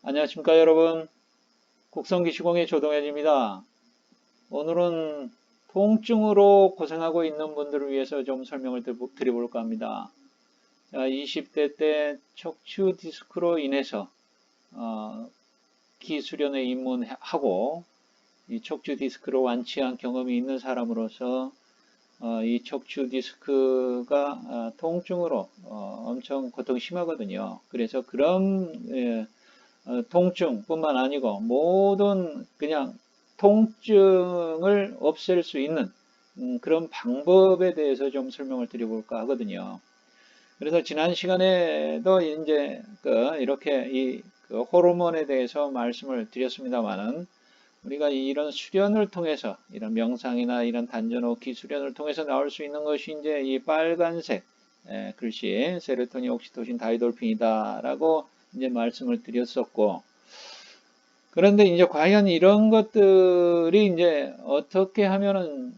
안녕하십니까 여러분. 국성기시공의 조동현입니다. 오늘은 통증으로 고생하고 있는 분들을 위해서 좀 설명을 드려볼까 합니다. 20대 때 척추 디스크로 인해서 기수련에 입문하고 이 척추 디스크로 완치한 경험이 있는 사람으로서 이 척추 디스크가 통증으로 엄청 고통이 심하거든요. 그래서 그런 통증뿐만 아니고 모든 그냥 통증을 없앨 수 있는 그런 방법에 대해서 좀 설명을 드려볼까 하거든요. 그래서 지난 시간에도 이제 이렇게 그 호르몬에 대해서 말씀을 드렸습니다만은 우리가 이런 수련을 통해서 이런 명상이나 이런 단전호흡기 수련을 통해서 나올 수 있는 것이 이제 이 빨간색 글씨 세로토닌, 옥시토신, 다이돌핀이다라고 이제 말씀을 드렸었고, 그런데 이제 과연 이런 것들이 이제 어떻게 하면은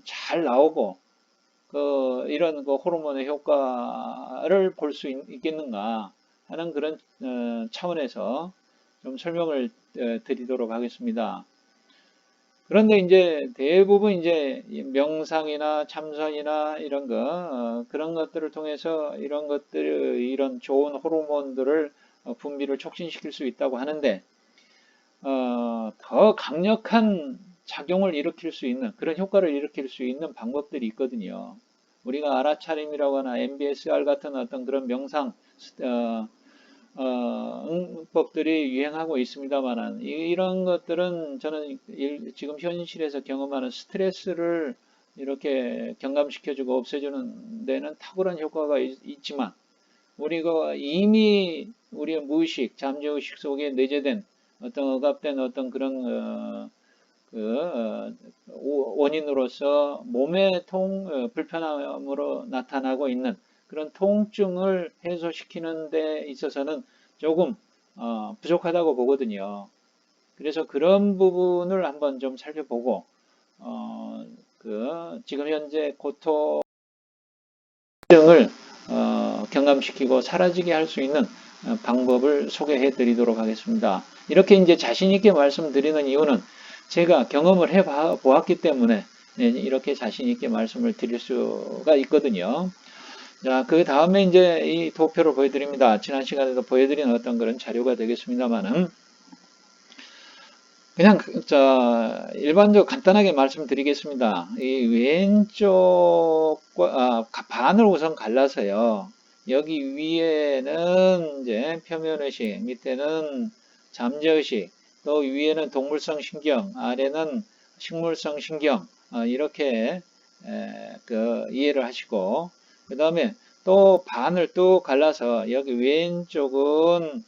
잘 나오고 이런 그 호르몬의 효과를 볼 수 있겠는가 하는 그런 차원에서 좀 설명을 드리도록 하겠습니다. 그런데 이제 대부분 이제 명상이나 참선이나 이런 그런 것들을 통해서 이런 좋은 호르몬들을 분비를 촉진시킬 수 있다고 하는데, 더 강력한 작용을 일으킬 수 있는, 그런 효과를 일으킬 수 있는 방법들이 있거든요. 우리가 알아차림이라거나 MBSR 같은 어떤 그런 명상, 어, 응법들이 유행하고 있습니다만은, 이런 것들은 저는 지금 현실에서 경험하는 스트레스를 이렇게 경감시켜주고 없애주는 데는 탁월한 효과가 있지만, 우리가 이미 우리의 무의식, 잠재의식 속에 내재된 어떤 억압된 어떤 그런 원인으로서 몸의 불편함으로 나타나고 있는 그런 통증을 해소시키는 데 있어서는 조금 부족하다고 보거든요. 그래서 그런 부분을 한번 좀 살펴보고 지금 현재 고통을 경감시키고 사라지게 할 수 있는 방법을 소개해 드리도록 하겠습니다. 이렇게 이제 자신 있게 말씀드리는 이유는 제가 경험을 해 보았기 때문에 이렇게 자신 있게 말씀을 드릴 수가 있거든요. 자, 그 다음에 이제 이 도표를 보여드립니다. 지난 시간에도 보여드린 어떤 그런 자료가 되겠습니다만은, 그냥 일반적으로 간단하게 말씀드리겠습니다. 이 왼쪽과 반을 우선 갈라서요. 여기 위에는 이제 표면의식, 밑에는 잠재의식, 또 위에는 동물성 신경, 아래는 식물성 신경, 이렇게 이해를 하시고, 그 다음에 또 반을 또 갈라서 여기 왼쪽은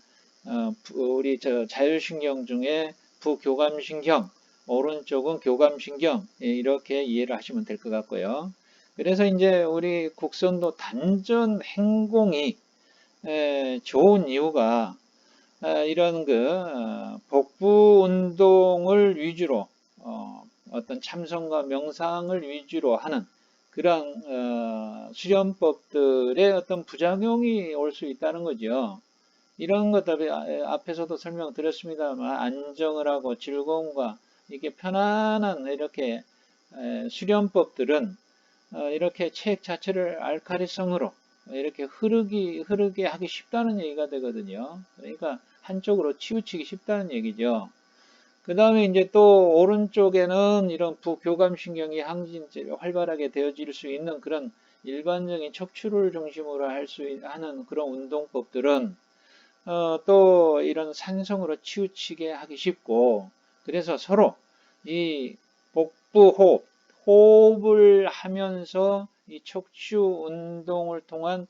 우리 자율신경 중에 부교감신경, 오른쪽은 교감신경, 이렇게 이해를 하시면 될 것 같고요. 그래서 이제 우리 곡선도 단전 행공이 좋은 이유가 이런 복부 운동을 위주로 어떤 참선과 명상을 위주로 하는 그런 수련법들의 어떤 부작용이 올 수 있다는 거죠. 이런 것들 앞에서도 설명드렸습니다만 안정을 하고 즐거움과 이게 편안한 이렇게 수련법들은 이렇게 책 자체를 알카리성으로 이렇게 흐르게 하기 쉽다는 얘기가 되거든요. 그러니까 한쪽으로 치우치기 쉽다는 얘기죠. 그 다음에 이제 또 오른쪽에는 이런 부교감신경이 항진제로 활발하게 되어질 수 있는 그런 일반적인 척추를 중심으로 하는 그런 운동법들은 또 이런 산성으로 치우치게 하기 쉽고, 그래서 서로 이 복부 호흡을 하면서 이 척추 운동을 통한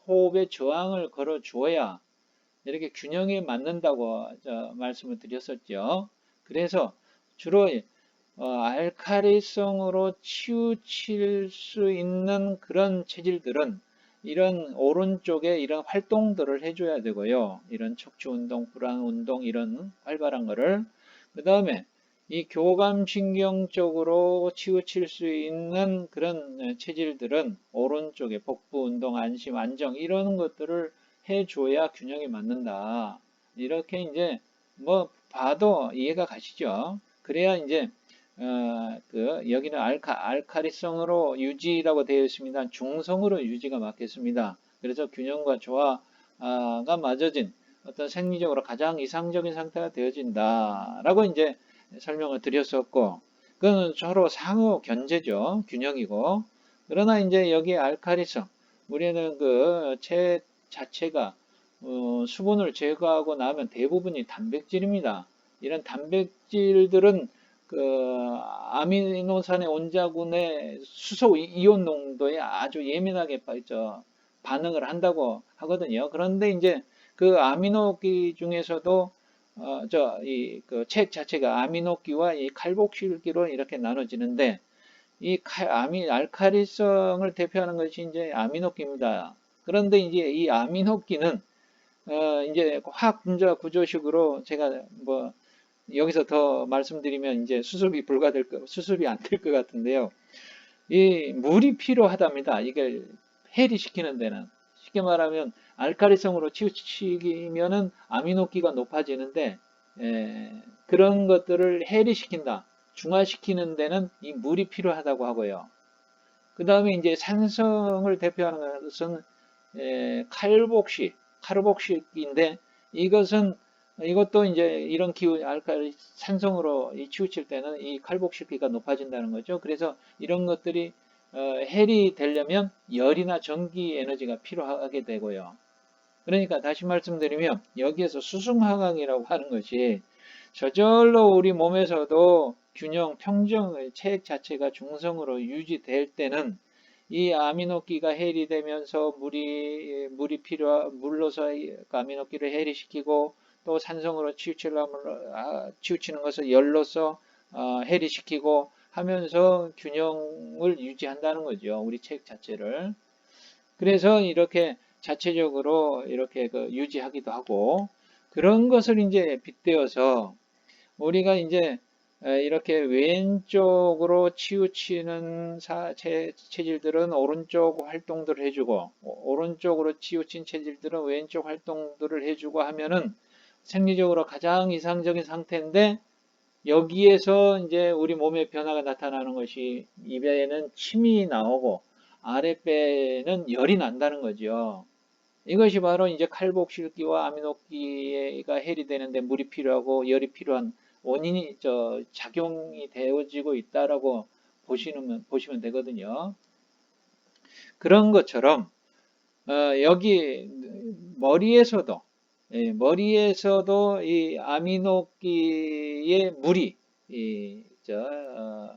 호흡의 저항을 걸어 주어야 이렇게 균형이 맞는다고 말씀을 드렸었죠. 그래서 주로 알카리성으로 치우칠 수 있는 그런 체질들은 이런 오른쪽에 이런 활동들을 해줘야 되고요. 이런 척추 운동, 불안 운동, 이런 활발한 거를. 그 다음에 이 교감신경 쪽으로 치우칠 수 있는 그런 체질들은 오른쪽에 복부 운동, 안심, 안정, 이런 것들을 해줘야 균형이 맞는다. 이렇게 이제 뭐 봐도 이해가 가시죠? 그래야 이제 여기는 알카리성으로 유지라고 되어 있습니다. 중성으로 유지가 맞겠습니다. 그래서 균형과 조화가 맞아진 어떤 생리적으로 가장 이상적인 상태가 되어진다라고 이제 설명을 드렸었고, 그건 서로 상호 견제죠. 균형이고. 그러나 이제 여기 알카리성, 우리는 그 체 자체가 수분을 제거하고 나면 대부분이 단백질입니다. 이런 단백질들은 그 아미노산의 원자군의 수소 이온 농도에 아주 예민하게 반응을 한다고 하거든요. 그런데 이제 그 아미노기 중에서도 그 책 자체가 아미노기와 이 칼복실기로 이렇게 나눠지는데, 이 알카리성을 대표하는 것이 이제 아미노기입니다. 그런데 이제 이 아미노기는 이제 화학 분자 구조식으로 제가 뭐 여기서 더 말씀드리면 이제 수습이 안 될 것 같은데요. 이 물이 필요하답니다. 이게 해리시키는 데는. 쉽게 말하면 알카리성으로 치우치면은 아미노기가 높아지는데, 그런 것들을 해리시킨다. 중화시키는 데는 이 물이 필요하다고 하고요. 그 다음에 이제 산성을 대표하는 것은 카르복식인데, 이것도 이제 이런 알칼리 산성으로 치우칠 때는 이 칼복식기가 높아진다는 거죠. 그래서 이런 것들이 헬이 되려면 열이나 전기 에너지가 필요하게 되고요. 그러니까 다시 말씀드리면 여기에서 수승화강이라고 하는 것이 저절로 우리 몸에서도 균형, 평정의 체액 자체가 중성으로 유지될 때는 이 아미노기가 해리 되면서 물로서 아미노기를 해리시키고, 또 산성으로 치우치는 것을 열로서 해리시키고 하면서 균형을 유지한다는 거죠. 우리 체액 자체를. 그래서 이렇게 자체적으로 이렇게 유지하기도 하고, 그런 것을 이제 빗대어서 우리가 이제 이렇게 왼쪽으로 치우치는 체질들은 오른쪽 활동들을 해주고, 오른쪽으로 치우친 체질들은 왼쪽 활동들을 해주고 하면은 생리적으로 가장 이상적인 상태인데, 여기에서 이제 우리 몸의 변화가 나타나는 것이 입에는 침이 나오고 아랫배는 열이 난다는 거죠. 이것이 바로 이제 칼복실기와 아미노기가 해리 되는데 물이 필요하고 열이 필요한 원인이 작용이 되어지고 있다라고 보시면 되거든요. 그런 것처럼 여기 머리에서도 이 아미노기의 물이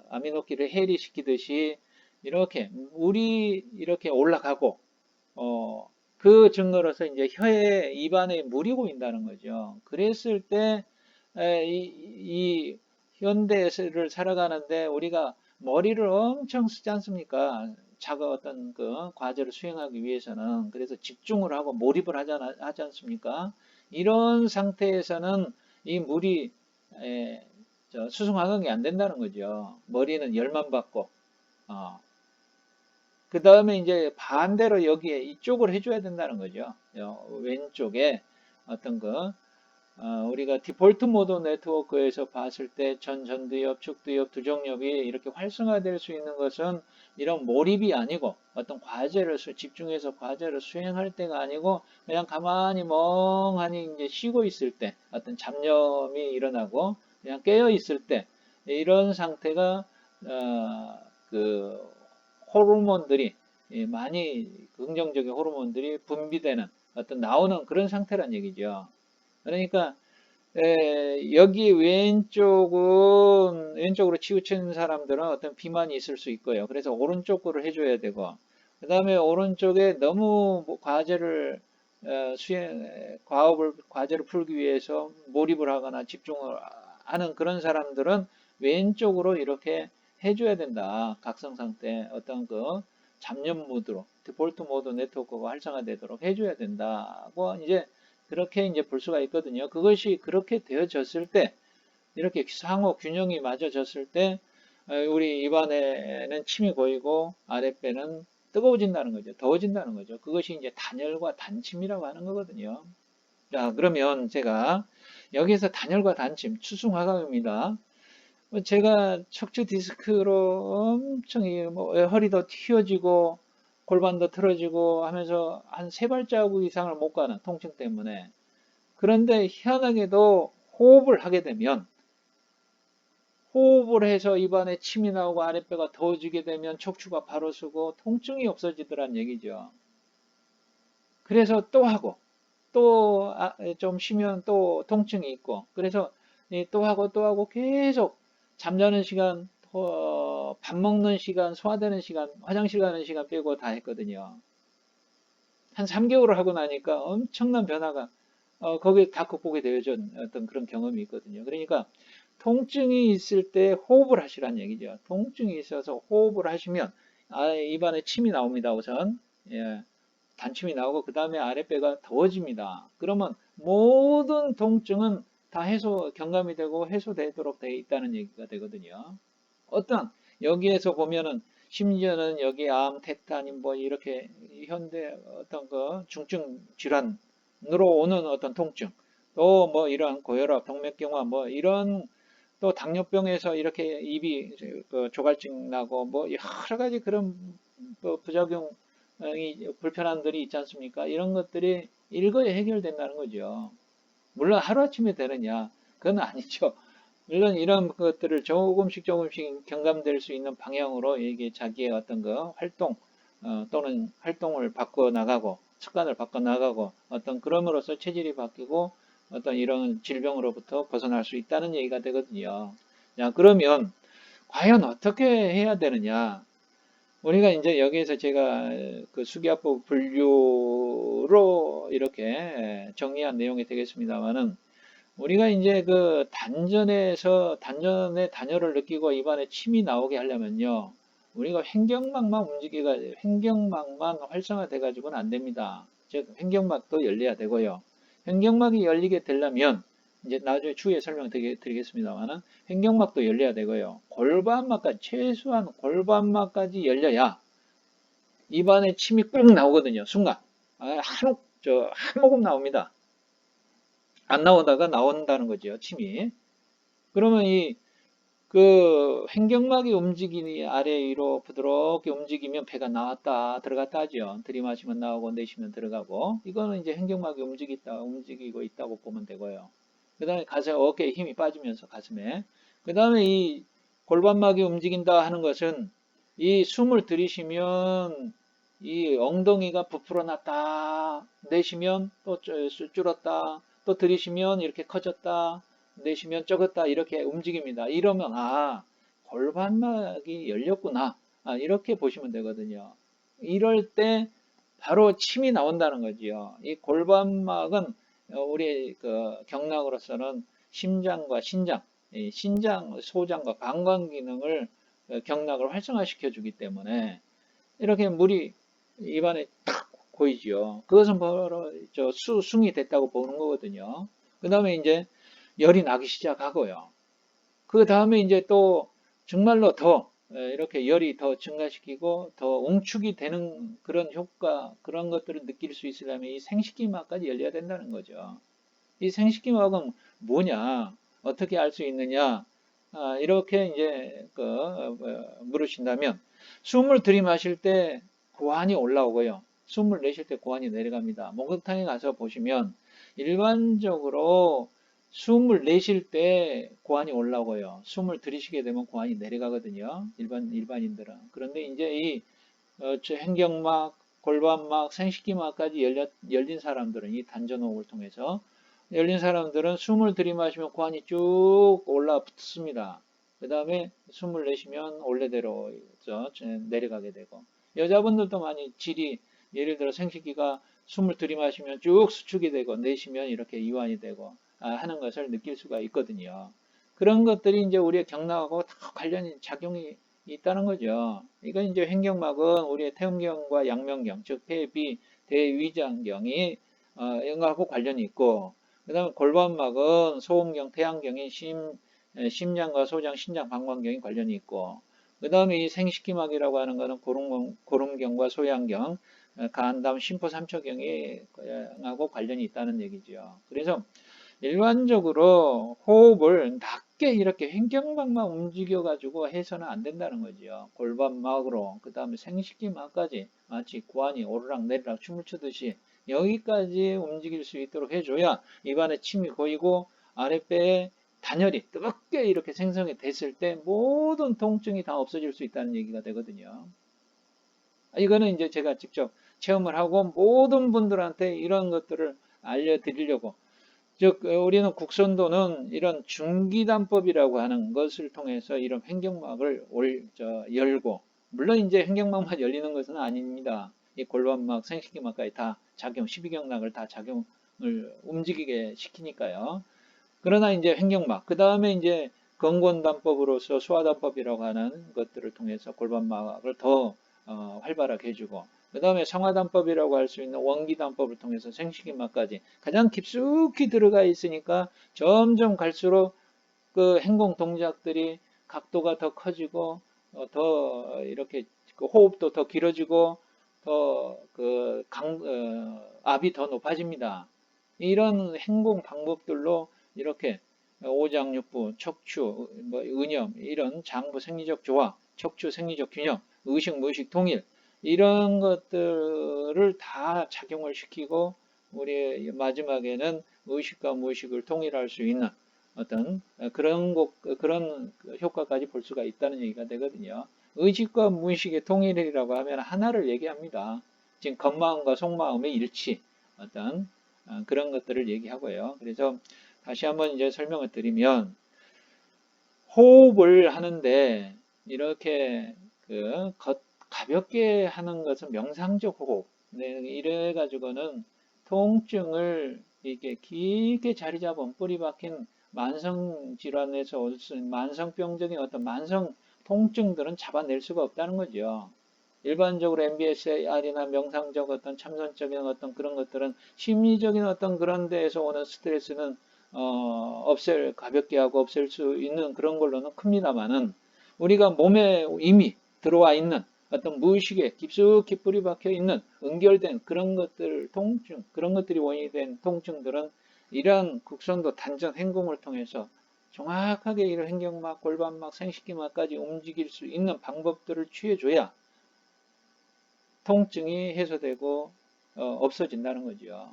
아미노기를 해리시키듯이 이렇게 물이 이렇게 올라가고, 그 증거로서 이제 혀에 입안에 물이 고인다는 거죠. 그랬을 때 이 현대를 살아가는데 우리가 머리를 엄청 쓰지 않습니까? 어떤 그 과제를 수행하기 위해서는. 그래서 집중을 하고 몰입을 하지 않습니까? 이런 상태에서는 이 물이 수승화강이 안 된다는 거죠. 머리는 열만 받고, 그 다음에 이제 반대로 여기에 이쪽을 해줘야 된다는 거죠. 왼쪽에 어떤 우리가 디폴트 모드 네트워크에서 봤을 때 전두엽, 측두엽, 두정엽이 이렇게 활성화될 수 있는 것은 이런 몰입이 아니고, 어떤 집중해서 과제를 수행할 때가 아니고, 그냥 가만히 멍하니 이제 쉬고 있을 때, 어떤 잡념이 일어나고, 그냥 깨어 있을 때, 이런 상태가, 그, 호르몬들이, 많이 긍정적인 호르몬들이 분비되는 나오는 그런 상태란 얘기죠. 그러니까 여기 왼쪽으로 치우치는 사람들은 어떤 비만이 있을 수 있고요. 그래서 오른쪽으로 해줘야 되고, 그 다음에 오른쪽에 너무 과제를 풀기 위해서 몰입을 하거나 집중을 하는 그런 사람들은 왼쪽으로 이렇게 해줘야 된다. 각성 상태 어떤 잡념 모드로, 디폴트 모드 네트워크가 활성화되도록 해줘야 된다고 이제 그렇게 이제 볼 수가 있거든요. 그것이 그렇게 되어졌을 때, 이렇게 상호 균형이 맞아졌을 때, 우리 입안에는 침이 고이고 아랫배는 뜨거워진다는 거죠. 더워진다는 거죠. 그것이 이제 단열과 단침이라고 하는 거거든요. 자, 그러면 제가 여기에서 단열과 단침, 추승화감입니다. 제가 척추 디스크로 엄청 뭐 허리도 휘어지고 골반도 틀어지고 하면서 한 세 발자국 이상을 못 가는 통증 때문에. 그런데 희한하게도 호흡을 하게 되면, 호흡을 해서 입안에 침이 나오고 아랫배가 더워지게 되면 척추가 바로 서고 통증이 없어지더란 얘기죠. 그래서 또 하고 또 좀 쉬면 또 통증이 있고, 그래서 또 하고 또 하고 계속 잠자는 시간, 밥 먹는 시간, 소화되는 시간, 화장실 가는 시간 빼고 다 했거든요. 한 3개월을 하고 나니까 엄청난 변화가 거기에 다 극복이 되어진 어떤 그런 경험이 있거든요. 그러니까 통증이 있을 때 호흡을 하시라는 얘기죠. 통증이 있어서 호흡을 하시면 입안에 침이 나옵니다. 우선 예, 단침이 나오고 그 다음에 아랫배가 더워집니다. 그러면 모든 통증은 다 경감이 되고 해소되도록 되어 있다는 얘기가 되거든요. 어떤 여기에서 보면은 심지어는 여기 암, 태탄, 뭐 이렇게 현대 어떤 그 중증 질환으로 오는 어떤 통증, 또 뭐 이런 고혈압, 동맥경화, 뭐 이런 또 당뇨병에서 이렇게 입이 그 조갈증 나고 뭐 여러 가지 그런 부작용이 불편함들이 있지 않습니까? 이런 것들이 일거에 해결된다는 거죠. 물론 하루아침에 되느냐? 그건 아니죠. 물론 이런 것들을 조금씩 조금씩 경감될 수 있는 방향으로 이게 자기의 어떤 그 활동 또는 활동을 바꿔 나가고 습관을 바꿔 나가고 어떤 그럼으로써 체질이 바뀌고 어떤 이런 질병으로부터 벗어날 수 있다는 얘기가 되거든요. 자, 그러면 과연 어떻게 해야 되느냐? 우리가 이제 여기에서 제가 그 수기압법 분류로 이렇게 정리한 내용이 되겠습니다만은, 우리가 이제 그 단전의 단열을 느끼고 입안에 침이 나오게 하려면요, 우리가 횡격막만 활성화돼 가지고는 안 됩니다. 즉 횡격막도 열려야 되고요. 횡격막이 열리게 되려면 이제 나중에 추후에 설명드리겠습니다만은, 횡격막도 열려야 되고요. 최소한 골반막까지 열려야 입안에 침이 꾹 나오거든요. 순간 한 모금 나옵니다. 안 나오다가 나온다는 거죠, 침이. 그러면 횡격막이 움직이니 아래 위로 부드럽게 움직이면 배가 나왔다, 들어갔다 하죠. 들이마시면 나오고, 내쉬면 들어가고. 이거는 이제 횡격막이 움직이고 있다고 보면 되고요. 그 다음에 어깨에 힘이 빠지면서 가슴에. 그 다음에 이 골반막이 움직인다 하는 것은 이 숨을 들이쉬면 이 엉덩이가 부풀어 놨다, 내쉬면 또 줄었다, 또 들이쉬면 이렇게 커졌다, 내쉬면 적었다, 이렇게 움직입니다. 이러면 골반막이 열렸구나, 이렇게 보시면 되거든요. 이럴 때 바로 침이 나온다는 거지요. 이 골반막은 우리 그 경락으로서는 심장과 신장, 소장과 방광 기능을 경락을 활성화시켜 주기 때문에 이렇게 물이 입안에 탁 고이지요. 그것은 바로 수승이 됐다고 보는 거거든요. 그 다음에 이제 열이 나기 시작하고요. 그 다음에 이제 또 정말로 더 이렇게 열이 더 증가시키고 더 응축이 되는 그런 효과, 그런 것들을 느낄 수 있으려면 이 생식기막까지 열려야 된다는 거죠. 이 생식기막은 뭐냐, 어떻게 알 수 있느냐, 이렇게 이제 물으신다면, 숨을 들이마실 때 고환이 올라오고요. 숨을 내쉴 때 고환이 내려갑니다. 목욕탕에 가서 보시면 일반적으로 숨을 내쉴 때 고환이 올라오고요. 숨을 들이쉬게 되면 고환이 내려가거든요. 일반인들은. 그런데 이제 횡격막, 골반막, 생식기막까지 열린 사람들은, 이 단전호흡을 통해서 열린 사람들은 숨을 들이마시면 고환이 쭉 올라붙습니다. 그 다음에 숨을 내쉬면 원래대로 내려가게 되고, 여자분들도 많이 예를 들어 생식기가 숨을 들이마시면 쭉 수축이 되고 내쉬면 이렇게 이완이 되고 하는 것을 느낄 수가 있거든요. 그런 것들이 이제 우리의 경락하고 다 작용이 있다는 거죠. 이건 이제 횡격막은 우리의 태음경과 양면경, 즉 폐비, 대위장경이 이거하고 관련이 있고, 그 다음에 골반막은 소음경, 태양경이 심장과 소장, 신장, 방광경이 관련이 있고, 그 다음에 이 생식기막이라고 하는 것은 고름경과 소양경, 간담 심포삼초경하고 관련이 있다는 얘기죠. 그래서 일반적으로 호흡을 낮게 이렇게 횡격막만 움직여가지고 해서는 안 된다는 거죠. 골반막으로, 그 다음에 생식기막까지 마치 구안이 오르락내리락 춤을 추듯이 여기까지 움직일 수 있도록 해줘야 입안에 침이 고이고 아랫배에 단열이 뜨겁게 이렇게 생성이 됐을 때 모든 통증이 다 없어질 수 있다는 얘기가 되거든요. 이거는 이제 제가 직접 체험을 하고 모든 분들한테 이런 것들을 알려드리려고, 즉 우리는 국선도는 이런 중기단법이라고 하는 것을 통해서 이런 횡격막을 열고, 물론 이제 횡격막만 열리는 것은 아닙니다. 이 골반막, 생식기막까지 다 작용, 12경락을 다 작용을 움직이게 시키니까요. 그러나 이제 횡격막, 그 다음에 이제 건곤단법으로서 소화단법이라고 하는 것들을 통해서 골반막을 더 활발하게 해주고, 그 다음에 성화단법이라고 할 수 있는 원기단법을 통해서 생식기막까지 가장 깊숙이 들어가 있으니까 점점 갈수록 그 행동 동작들이 각도가 더 커지고 더 이렇게 그 호흡도 더 길어지고 더 그 압이 더 높아집니다. 이런 행동 방법들로 이렇게 오장육부, 척추, 은염, 이런 장부 생리적 조화, 척추 생리적 균형, 의식, 무의식 통일, 이런 것들을 다 작용을 시키고 우리 마지막에는 의식과 무의식을 통일할 수 있는 어떤 그런 효과까지 볼 수가 있다는 얘기가 되거든요. 의식과 무의식의 통일이라고 하면 하나를 얘기합니다. 지금 겉마음과 속마음의 일치, 어떤 그런 것들을 얘기하고요. 그래서 다시 한번 이제 설명을 드리면, 호흡을 하는데 이렇게 가볍게 하는 것은 명상적 호흡. 네, 이래 가지고는 통증을 이렇게 깊게 자리 잡은 뿌리 박힌 만성 질환에서 올 수 있는 만성병적인 어떤 만성 통증들은 잡아낼 수가 없다는 거죠. 일반적으로 MBSR이나 명상적 어떤 참선적인 어떤 그런 것들은 심리적인 어떤 그런 데에서 오는 스트레스는 가볍게 하고 없앨 수 있는 그런 걸로는 큽니다만은, 우리가 몸에 이미 들어와 있는 어떤 무의식에 깊숙이 뿌리 박혀 있는 응결된 그런 것들, 통증, 그런 것들이 원인이 된 통증들은 이러한 국선도 단전 행공을 통해서 정확하게 이런 횡격막, 골반막, 생식기막까지 움직일 수 있는 방법들을 취해줘야 통증이 해소되고 없어진다는 거죠.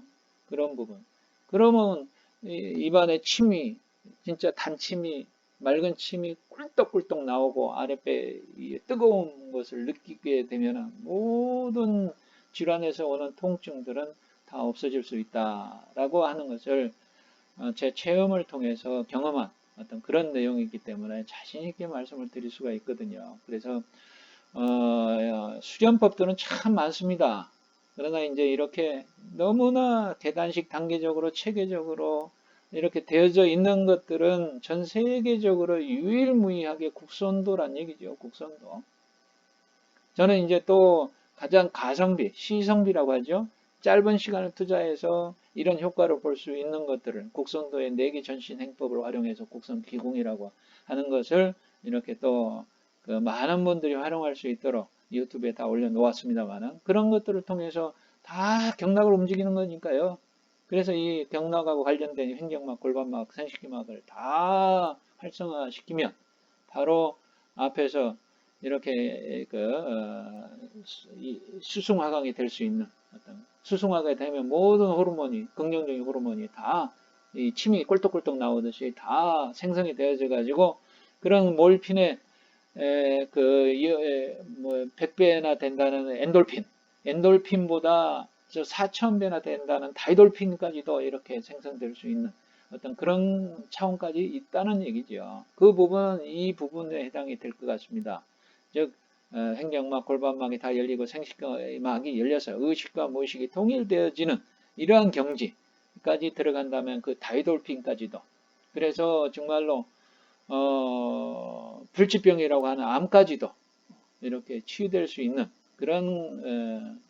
그런 부분. 그러면 입안에 침이, 진짜 단침이, 맑은 침이 꿀떡꿀떡 나오고 아랫배 뜨거운 것을 느끼게 되면 모든 질환에서 오는 통증들은 다 없어질 수 있다라고 하는 것을 제 체험을 통해서 경험한 어떤 그런 내용이기 때문에 자신 있게 말씀을 드릴 수가 있거든요. 그래서 수련법들은 참 많습니다. 그러나 이제 이렇게 너무나 계단식 단계적으로 체계적으로 이렇게 되어져 있는 것들은 전 세계적으로 유일무이하게 국선도란 얘기죠. 국선도. 저는 이제 또 가장 가성비, 시성비라고 하죠. 짧은 시간을 투자해서 이런 효과를 볼 수 있는 것들을 국선도의 내기 전신 행법을 활용해서 국선 기공이라고 하는 것을 이렇게 또 많은 분들이 활용할 수 있도록 유튜브에 다 올려놓았습니다만은, 그런 것들을 통해서 다 경락을 움직이는 거니까요. 그래서 이 경락하고 관련된 횡격막, 골반막, 생식기막을 다 활성화시키면 바로 앞에서 이렇게 수승화강이 될 수 있는 어떤, 수승화가 되면 모든 호르몬이, 긍정적인 호르몬이 다 이 침이 꿀떡꿀떡 나오듯이 다 생성이 되어져 가지고, 그런 몰핀의 100배나 된다는 엔돌핀보다 4,000배나 된다는 다이돌핀까지도 이렇게 생성될 수 있는 어떤 그런 차원까지 있다는 얘기죠. 그 부분은 이 부분에 해당이 될 것 같습니다. 즉, 횡격막, 골반막이 다 열리고 생식막이 열려서 의식과 무의식이 통일되어지는 이러한 경지까지 들어간다면 그 다이돌핀까지도. 그래서 정말로 불치병이라고 하는 암까지도 이렇게 치유될 수 있는 그런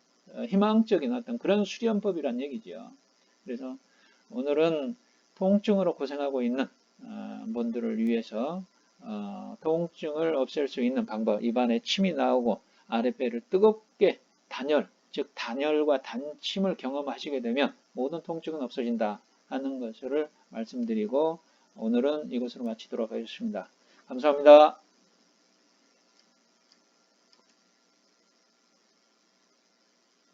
희망적인 어떤 그런 수련법이란 얘기죠. 그래서 오늘은 통증으로 고생하고 있는 분들을 위해서 통증을 없앨 수 있는 방법, 입안에 침이 나오고 아랫배를 뜨겁게 단열, 즉 단열과 단침을 경험하시게 되면 모든 통증은 없어진다 하는 것을 말씀드리고 오늘은 이것으로 마치도록 하겠습니다. 감사합니다.